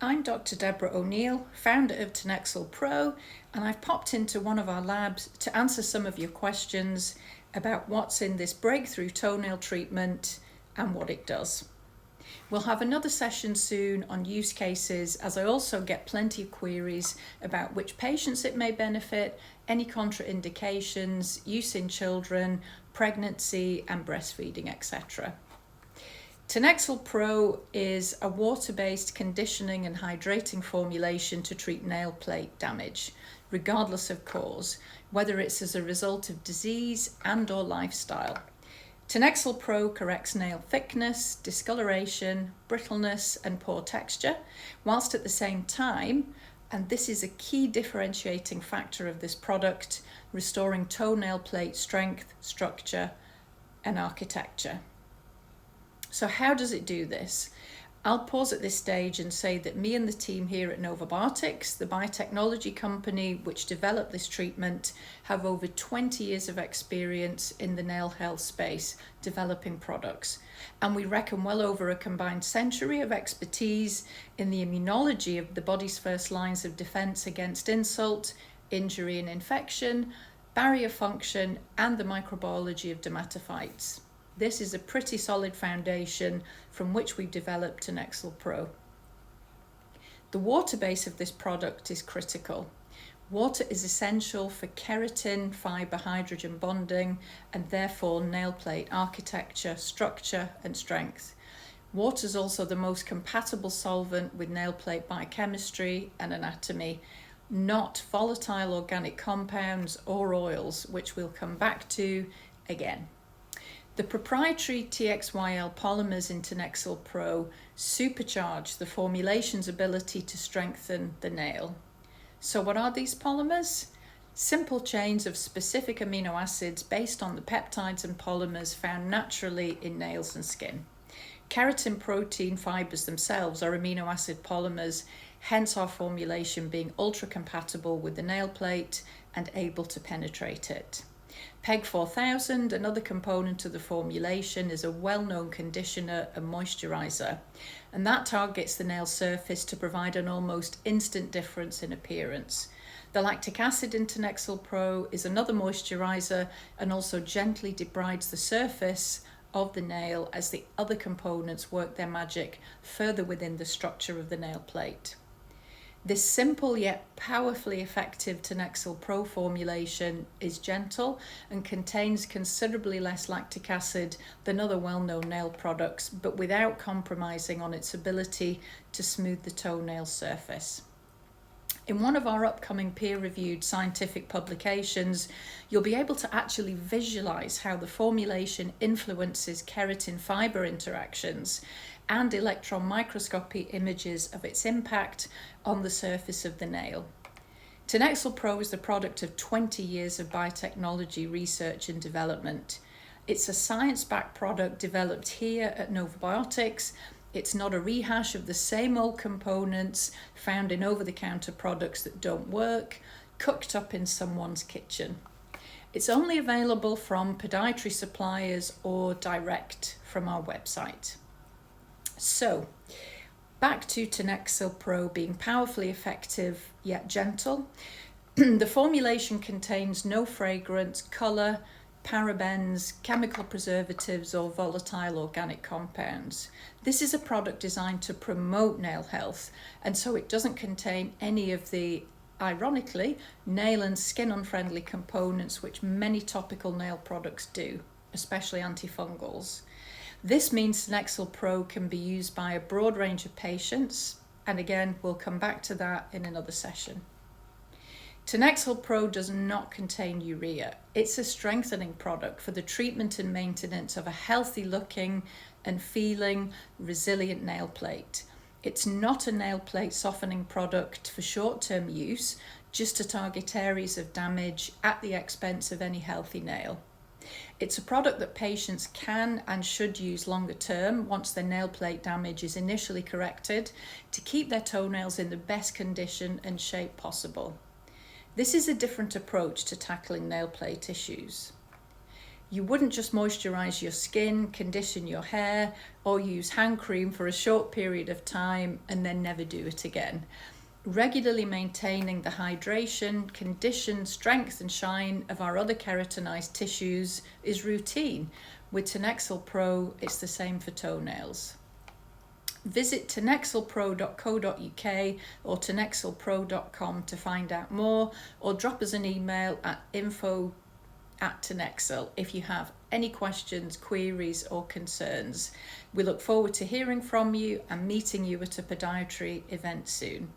I'm Dr. Deborah O'Neill, founder of Tinexyl PRO, and I've popped into one of our labs to answer some of your questions about what's in this breakthrough toenail treatment and what it does. We'll have another session soon on use cases, as I also get plenty of queries about which patients it may benefit, any contraindications, use in children, pregnancy and breastfeeding, etc. Tinexyl PRO is a water-based conditioning and hydrating formulation to treat nail plate damage, regardless of cause, whether it's as a result of disease and/or lifestyle. Tinexyl PRO corrects nail thickness, discoloration, brittleness and poor texture, whilst at the same time, and this is a key differentiating factor of this product, restoring toenail plate strength, structure and architecture. So how does it do this? I'll pause at this stage and say that me and the team here at Novobiotics, the biotechnology company which developed this treatment, have over 20 years of experience in the nail health space developing products. And we reckon well over a combined century of expertise in the immunology of the body's first lines of defense against insult, injury and infection, barrier function, and the microbiology of dermatophytes. This is a pretty solid foundation from which we've developed Tinexyl PRO. The water base of this product is critical. Water is essential for keratin fiber hydrogen bonding and therefore nail plate architecture, structure and strength. Water is also the most compatible solvent with nail plate biochemistry and anatomy, not volatile organic compounds or oils, which we'll come back to again. The proprietary TXYL polymers in Tinexyl PRO supercharge the formulation's ability to strengthen the nail. So what are these polymers? Simple chains of specific amino acids based on the peptides and polymers found naturally in nails and skin. Keratin protein fibers themselves are amino acid polymers, hence our formulation being ultra compatible with the nail plate and able to penetrate it. PEG 4000, another component of the formulation, is a well-known conditioner and moisturizer, and that targets the nail surface to provide an almost instant difference in appearance. The lactic acid in Tinexyl PRO is another moisturizer and also gently debrides the surface of the nail as the other components work their magic further within the structure of the nail plate. This simple yet powerfully effective Tinexyl PRO formulation is gentle and contains considerably less lactic acid than other well-known nail products, but without compromising on its ability to smooth the toenail surface. In one of our upcoming peer-reviewed scientific publications, you'll be able to actually visualize how the formulation influences keratin fiber interactions and electron microscopy images of its impact on the surface of the nail. Tinexyl PRO is the product of 20 years of biotechnology research and development. It's a science-backed product developed here at Novobiotics. It's not a rehash of the same old components found in over-the-counter products that don't work, cooked up in someone's kitchen. It's only available from podiatry suppliers or direct from our website. So, back to Tinexyl PRO being powerfully effective yet gentle. The formulation contains no fragrance, colour, parabens, chemical preservatives or volatile organic compounds. This is a product designed to promote nail health, and so it doesn't contain any of the, ironically, nail and skin unfriendly components which many topical nail products do, especially antifungals. This means Tinexyl PRO can be used by a broad range of patients, and again, we'll come back to that in another session. Tinexyl PRO does not contain urea. It's a strengthening product for the treatment and maintenance of a healthy looking and feeling resilient nail plate. It's not a nail plate softening product for short-term use, just to target areas of damage at the expense of any healthy nail. It's a product that patients can and should use longer term once their nail plate damage is initially corrected to keep their toenails in the best condition and shape possible. This is a different approach to tackling nail plate issues. You wouldn't just moisturise your skin, condition your hair, or use hand cream for a short period of time and then never do it again. Regularly maintaining the hydration, condition, strength and shine of our other keratinized tissues is routine. With Tinexyl PRO, it's the same for toenails. Visit tinexylpro.co.uk or tinexylpro.com to find out more, or drop us an email at info@Tinexyl if you have any questions, queries or concerns. We look forward to hearing from you and meeting you at a podiatry event soon.